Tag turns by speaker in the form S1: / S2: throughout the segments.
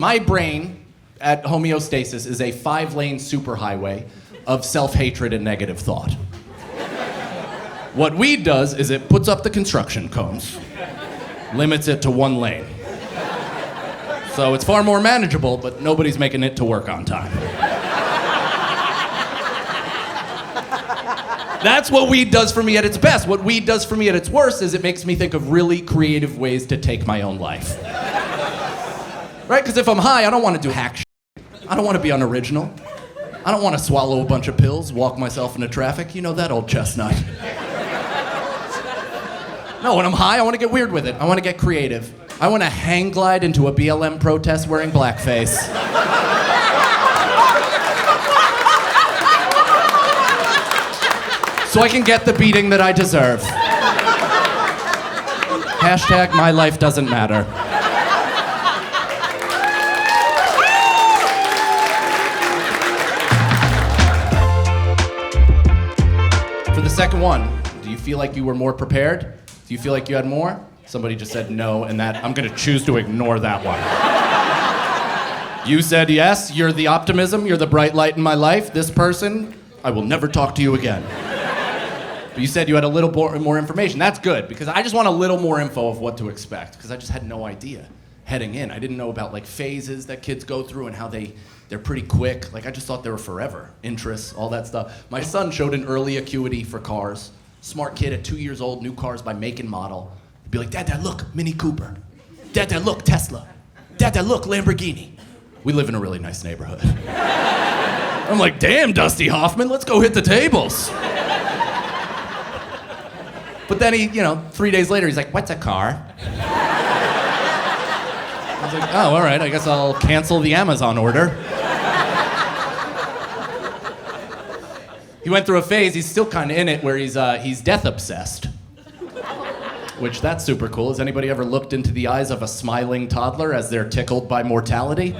S1: My brain at homeostasis is a 5-lane superhighway of self-hatred and negative thought. What weed does is it puts up the construction cones, limits it to 1 lane. So it's far more manageable, but nobody's making it to work on time. That's what weed does for me at its best. What weed does for me at its worst is it makes me think of really creative ways to take my own life. Right? Because if I'm high, I don't want to do hack shit. I don't want to be unoriginal. I don't want to swallow a bunch of pills, walk myself into traffic. You know that old chestnut. No, when I'm high, I want to get weird with it. I want to get creative. I want to hang glide into a BLM protest wearing blackface. So I can get the beating that I deserve. Hashtag my life doesn't matter. For the second one, do you feel like you were more prepared? Do you feel like you had more? Somebody just said no, and that I'm gonna choose to ignore that one. You said yes, you're the optimism, you're the bright light in my life. This person, I will never talk to you again. But you said you had a little more information. That's good, because I just want a little more info of what to expect, because I just had no idea heading in. I didn't know about like phases that kids go through and how they're pretty quick. Like I just thought they were forever. Interests, all that stuff. My son showed an early acuity for cars. Smart kid at 2 years old, knew cars by make and model. He'd be like, Dad, look, Mini Cooper. Dad, look, Tesla. Dad, look, Lamborghini. We live in a really nice neighborhood. I'm like, damn, Dusty Hoffman, let's go hit the tables. But then he, 3 days later, he's like, what's a car? I was like, oh, all right, I guess I'll cancel the Amazon order. He went through a phase, he's still kind of in it, where he's death obsessed. Which, that's super cool. Has anybody ever looked into the eyes of a smiling toddler as they're tickled by mortality?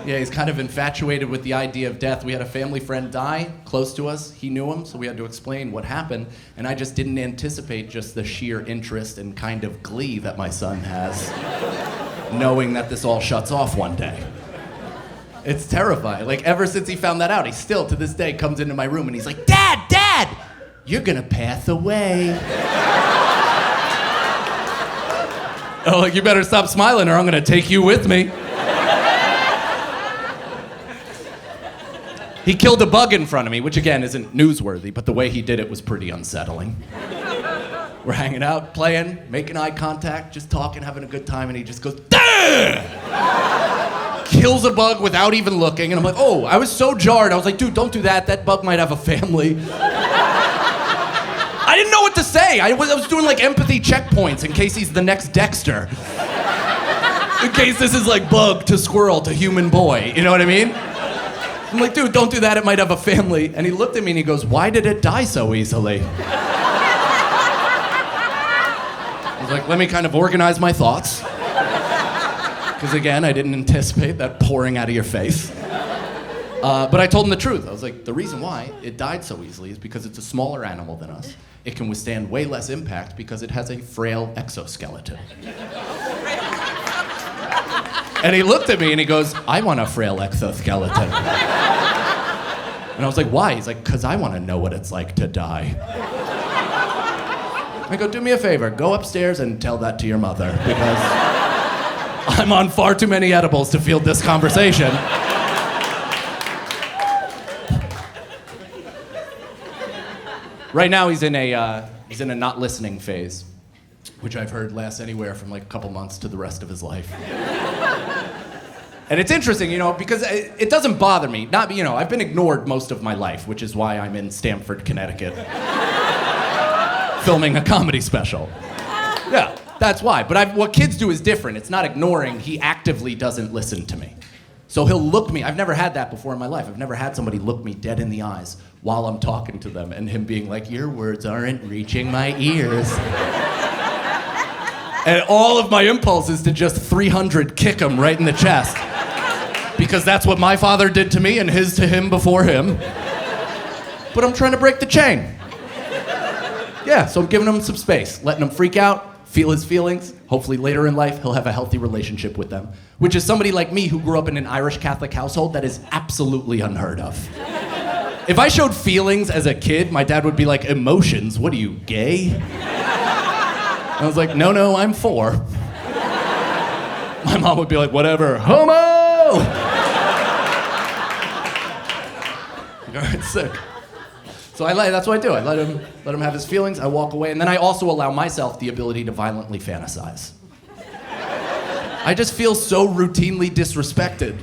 S1: Yeah, he's kind of infatuated with the idea of death. We had a family friend die close to us. He knew him, so we had to explain what happened. And I just didn't anticipate just the sheer interest and kind of glee that my son has, knowing that this all shuts off one day. It's terrifying. Like, ever since he found that out, he still, to this day, comes into my room and he's like, Dad, you're gonna pass away. Oh, like, you better stop smiling or I'm gonna take you with me. He killed a bug in front of me, which again isn't newsworthy, but the way he did it was pretty unsettling. We're hanging out, playing, making eye contact, just talking, having a good time, and he just goes, Dah! Kills a bug without even looking, and I'm like, oh, I was so jarred. I was like, dude, don't do that. That bug might have a family. I didn't know what to say. I was doing like empathy checkpoints in case he's the next Dexter. In case this is like bug to squirrel to human boy, you know what I mean? I'm like, dude, don't do that, it might have a family. And he looked at me and he goes, why did it die so easily? I was like, let me kind of organize my thoughts. Because again, I didn't anticipate that pouring out of your face. But I told him the truth. I was like, the reason why it died so easily is because it's a smaller animal than us. It can withstand way less impact because it has a frail exoskeleton. And he looked at me and he goes, I want a frail exoskeleton. And I was like, why? He's like, because I want to know what it's like to die. I go, do me a favor, go upstairs and tell that to your mother, because I'm on far too many edibles to field this conversation. Right now he's in a not listening phase, which I've heard lasts anywhere from like a couple months to the rest of his life. And it's interesting, because it doesn't bother me. I've been ignored most of my life, which is why I'm in Stamford, Connecticut, filming a comedy special. Yeah, that's why. But what kids do is different. It's not ignoring. He actively doesn't listen to me. So he'll look me. I've never had that before in my life. I've never had somebody look me dead in the eyes while I'm talking to them, and him being like, your words aren't reaching my ears. And all of my impulse is to just 300 kick him right in the chest. Because that's what my father did to me and his to him before him. But I'm trying to break the chain. Yeah, so I'm giving him some space, letting him freak out, feel his feelings. Hopefully later in life, he'll have a healthy relationship with them, which is somebody like me who grew up in an Irish Catholic household that is absolutely unheard of. If I showed feelings as a kid, my dad would be like, emotions? What are you, gay? I was like, no, I'm 4. My mom would be like, whatever, homo! All right, sick. So that's what I do. I let him have his feelings. I walk away, and then I also allow myself the ability to violently fantasize. I just feel so routinely disrespected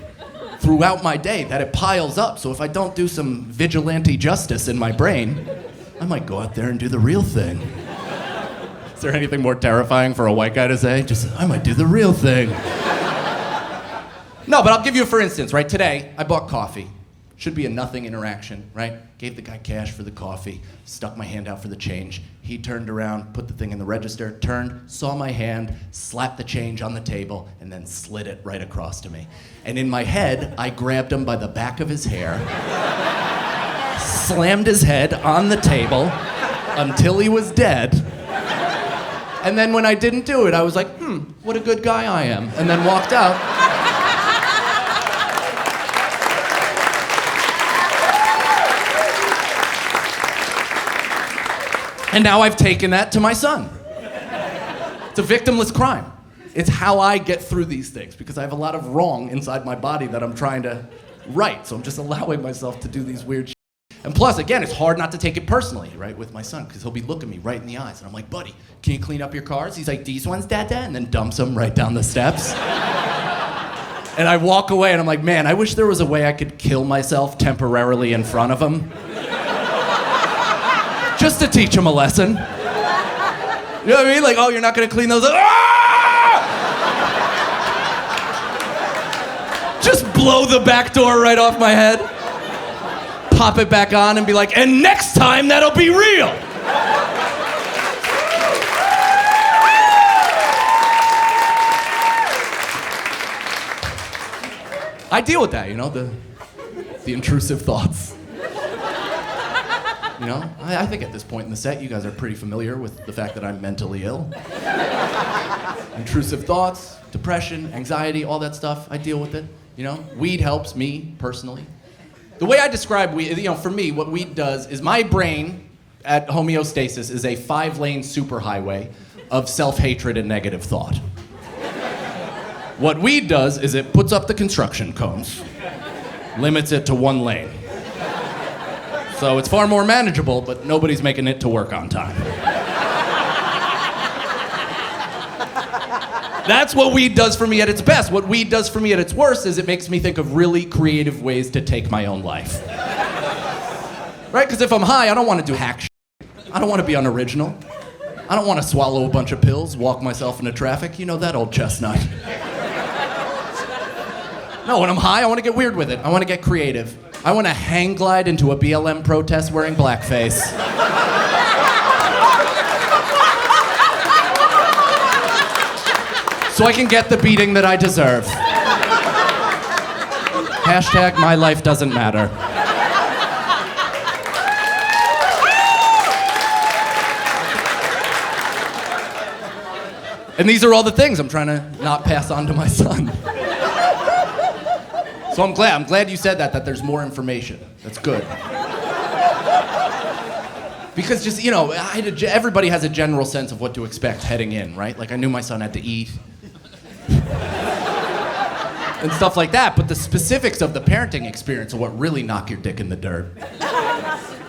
S1: throughout my day that it piles up. So if I don't do some vigilante justice in my brain, I might go out there and do the real thing. Is there anything more terrifying for a white guy to say? Just, I might do the real thing. No, but I'll give you a for instance, right? Today, I bought coffee. Should be a nothing interaction, right? Gave the guy cash for the coffee, stuck my hand out for the change. He turned around, put the thing in the register, turned, saw my hand, slapped the change on the table, and then slid it right across to me. And in my head, I grabbed him by the back of his hair, slammed his head on the table until he was dead. And then when I didn't do it, I was like, what a good guy I am. And then walked out. And now I've taken that to my son. It's a victimless crime. It's how I get through these things, because I have a lot of wrong inside my body that I'm trying to right. So I'm just allowing myself to do these weird shit. And plus, again, it's hard not to take it personally, right, with my son, because he'll be looking me right in the eyes. And I'm like, buddy, can you clean up your cars? He's like, these ones, Dad? And then dumps them right down the steps. And I walk away and I'm like, man, I wish there was a way I could kill myself temporarily in front of him. Just to teach him a lesson. You know what I mean? Like, oh, you're not gonna clean those up? Ah! Just blow the back door right off my head. Pop it back on and be like, and next time that'll be real. I deal with that, you know, the intrusive thoughts. You know, I think at this point in the set, you guys are pretty familiar with the fact that I'm mentally ill. Intrusive thoughts, depression, anxiety, all that stuff, I deal with it. You know, weed helps me personally. The way I describe weed, you know, for me, what weed does is my brain at homeostasis is a 5-lane superhighway of self-hatred and negative thought. What weed does is it puts up the construction cones, limits it to 1 lane. So it's far more manageable, but nobody's making it to work on time. That's what weed does for me at its best. What weed does for me at its worst is it makes me think of really creative ways to take my own life. Right? Because if I'm high, I don't want to do hack shit. I don't want to be unoriginal. I don't want to swallow a bunch of pills, walk myself into traffic. You know that old chestnut. No, when I'm high, I want to get weird with it. I want to get creative. I want to hang glide into a BLM protest wearing blackface. So I can get the beating that I deserve. Hashtag my life doesn't matter. And these are all the things I'm trying to not pass on to my son. So I'm glad you said that there's more information. That's good. Because just, you know, everybody has a general sense of what to expect heading in, right? Like I knew my son had to eat. And stuff like that, but the specifics of the parenting experience are what really knock your dick in the dirt.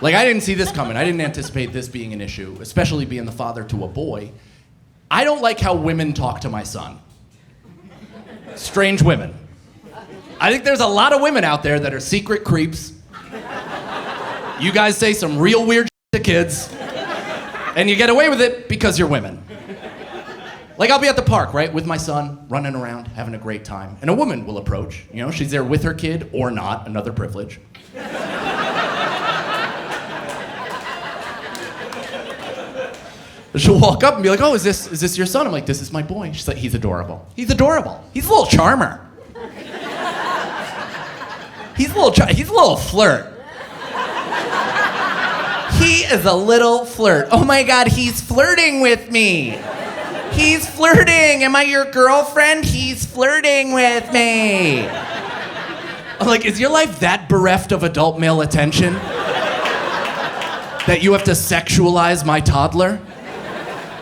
S1: Like I didn't see this coming. I didn't anticipate this being an issue, especially being the father to a boy. I don't like how women talk to my son. Strange women. I think there's a lot of women out there that are secret creeps. You guys say some real weird shit to kids, and you get away with it because you're women. Like I'll be at the park, right, with my son, running around, having a great time, and a woman will approach. You know, she's there with her kid or not, another privilege. She'll walk up and be like, oh, is this your son? I'm like, this is my boy. She's like, he's adorable. He's adorable. He's a little charmer. He's a little flirt. He is a little flirt. Oh my God, he's flirting with me. He's flirting. Am I your girlfriend? He's flirting with me. I'm like, is your life that bereft of adult male attention that you have to sexualize my toddler?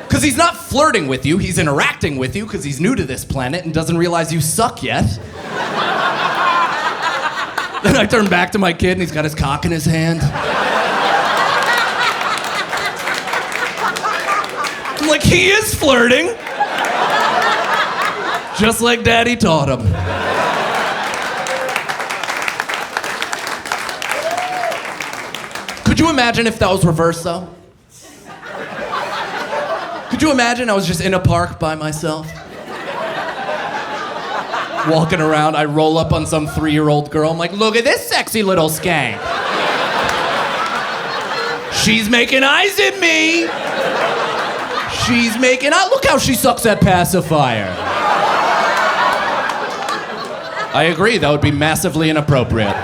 S1: Because he's not flirting with you, he's interacting with you because he's new to this planet and doesn't realize you suck yet. Then I turn back to my kid and he's got his cock in his hand. I'm like, he is flirting. Just like Daddy taught him. Could you imagine if that was reversed, though? Could you imagine I was just in a park by myself? Walking around, I roll up on some 3-year-old girl. I'm like, look at this sexy little skank. She's making eyes at me. She's making eyes. Look how she sucks that pacifier. I agree, that would be massively inappropriate.